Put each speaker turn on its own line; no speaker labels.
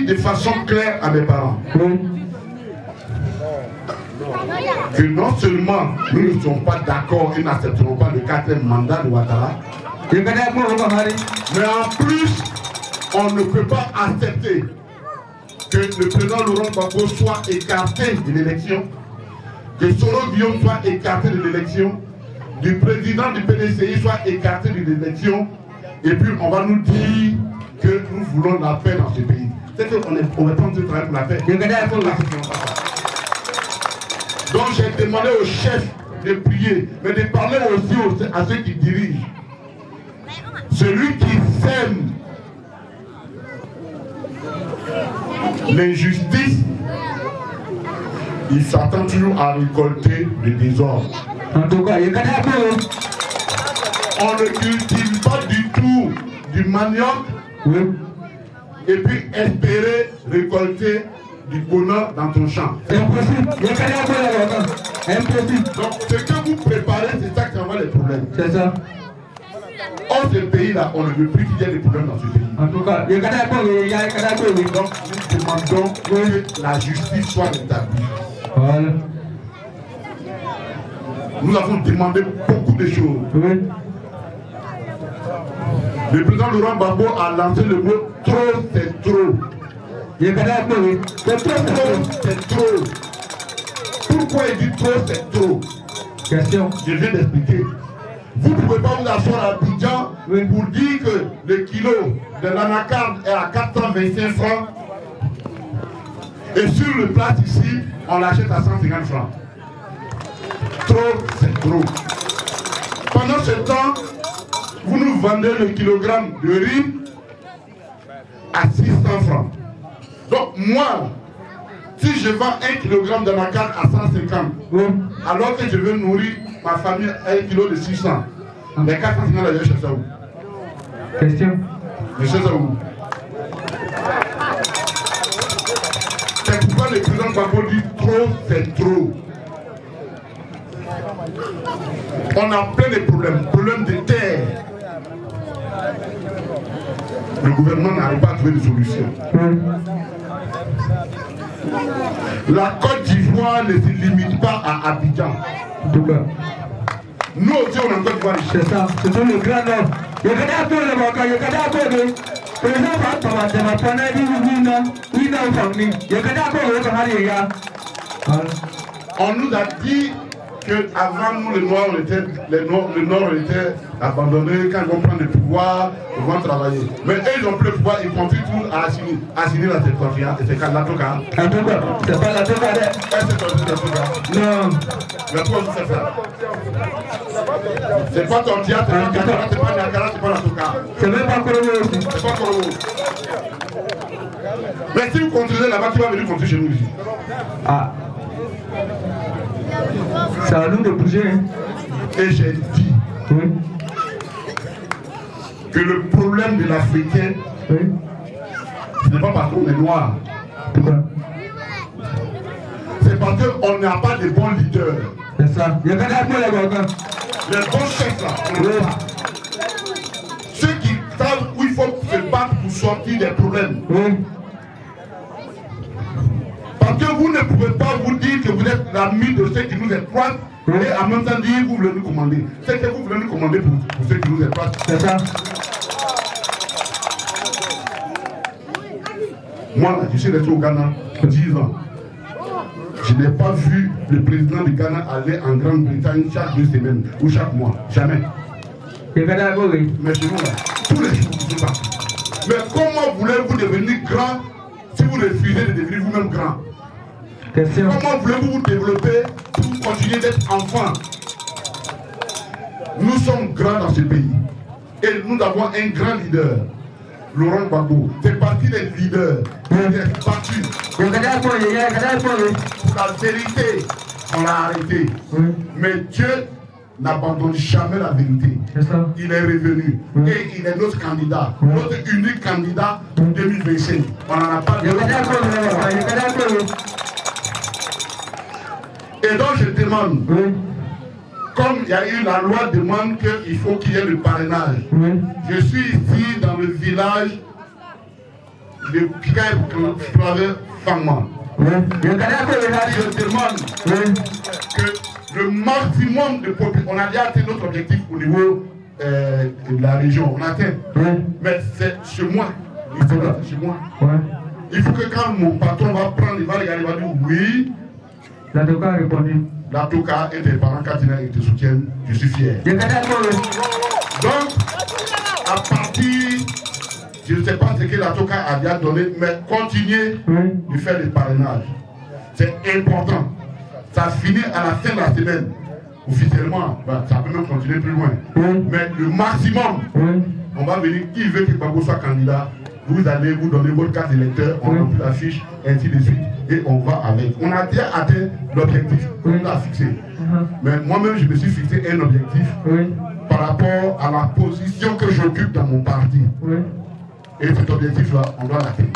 dit de façon claire à mes parents que non seulement nous ne sommes pas d'accord et n'accepterons pas le 4e mandat de Ouattara, mais en plus, on ne peut pas accepter que le président Laurent Gbagbo soit écarté de l'élection, que Soro Guillaume soit écarté de l'élection, du président du PDCI soit écarté de l'élection, et puis on va nous dire que nous voulons la paix dans ce pays. C'est qu'on est en train de travailler pour la paix. Donc j'ai demandé au chef de prier, mais de parler aussi à ceux qui dirigent. Celui qui sème l'injustice, il s'attend toujours à récolter le désordre.
En tout cas,
on ne cultive pas du tout du manioc et puis espérer récolter du bonheur dans ton champ.
Impossible.
Donc ce que vous préparez, c'est ça qui envoie les problèmes.
C'est ça.
Or ce pays-là, on ne veut plus qu'il y ait des problèmes dans ce pays.
En tout cas,
donc nous demandons que la justice soit rétablie.
Voilà.
Nous avons demandé beaucoup de choses.
Oui.
Le président Laurent Gbagbo a lancé le mot trop, c'est trop. C'est trop. Pourquoi il dit trop, c'est trop?
Question.
Je viens d'expliquer. Vous ne pouvez pas vous asseoir à Abidjan pour dire que le kilo de l'anacarde est à 425 francs et sur le plat ici, on l'achète à 150 francs. Trop, c'est trop. Pendant ce temps, vous nous vendez le kilogramme de riz à 600 francs. Donc moi, si je vends 1 kilogramme d'anacarde à 150, alors que je veux nourrir ma famille à 1 kilo de 600, les 450, je cherche ça où?
Question.
Je cherche ça où? C'est pourquoi le président Gbagbo dit trop, c'est trop. On a plein de problèmes. Problèmes de terre. Le gouvernement n'arrive pas à trouver des solutions. La Côte d'Ivoire ne se limite pas à Abidjan.
En tout cas.
Nous aussi on a Côte d'Ivoire.
C'est ça. C'est ça le grand homme. Il y a un peu de Baka, il y a un peu de. Par exemple, on nous a dit qu'avant nous, le Nord était abandonné. Quand ils vont prendre le pouvoir, ils vont travailler. Mais eux, ils n'ont plus le pouvoir, ils continuent tout à assigner la territoire. Et c'est quand la Toka. C'est pas la Toka. Non.
Mais pourquoi vous faites ça? C'est pas ton théâtre, c'est pas Niagara, c'est pas la Toka.
C'est même pas Korobo aussi.
C'est pas Korobo. Mais si vous continuez là-bas, tu vas venir continuer chez nous ici.
Ah. Ça va nous de bouger. Hein.
Et j'ai dit que le problème de l'Africain, ce n'est pas parce qu'on est noir. C'est parce qu'on n'a pas de bons leaders.
C'est ça. Il y a qu'à dire
les bons chefs là. Ceux qui savent où il faut se battre pour sortir des problèmes. Parce que vous ne pouvez pas vous dire que vous êtes l'ami de ceux qui nous exploitent et en même temps dire que vous voulez nous commander. C'est que vous voulez nous commander pour ceux qui nous exploitent.
C'est ça.
Moi, là, je suis resté au Ghana 10 ans. Je n'ai pas vu le président du Ghana aller en Grande-Bretagne chaque 2 semaines ou chaque mois. Jamais. Mais chez nous, là, tous les jours, vous êtes partis. Mais comment voulez-vous devenir grand si vous refusez de devenir vous-même grand?
Question.
Comment voulez-vous vous développer pour continuer d'être enfant? Nous sommes grands dans ce pays. Et nous avons un grand leader, Laurent Gbagbo. C'est parti des leaders. Il est battu. Pour la vérité, on l'a arrêté. Mais Dieu n'abandonne jamais la vérité. Il est revenu. Et il est notre candidat. Notre unique candidat pour 2025. On n'en a pas de. Et donc je demande, comme il y a eu la loi demande qu'il faut qu'il y ait le parrainage. Je suis ici dans le village
le Pierre Flavien Fangman. Je demande que le maximum de population, on a déjà atteint notre objectif au niveau de la région, on a atteint. Mais c'est chez moi, il faut être chez moi. Il faut que quand mon patron va prendre, il va regarder, il va dire oui. La Toka a répondu. La Toka et tes parents, quand ils te soutiennent, je suis fier. Donc, à partir, je ne sais pas ce que la Toka a déjà donné, mais continuez de faire des parrainages. C'est important. Ça finit à la fin de la semaine. Officiellement, ça peut même continuer plus loin. Mais le maximum, on va venir, qui veut que Gbagbo soit candidat, vous allez vous donner votre carte d'électeur, on remplit la fiche, ainsi de suite, et on va avec. On a déjà atteint l'objectif qu'on a fixé. Mais moi-même, je me suis fixé un objectif par rapport à la position que j'occupe dans mon parti. Et cet objectif-là, on doit l'atteindre.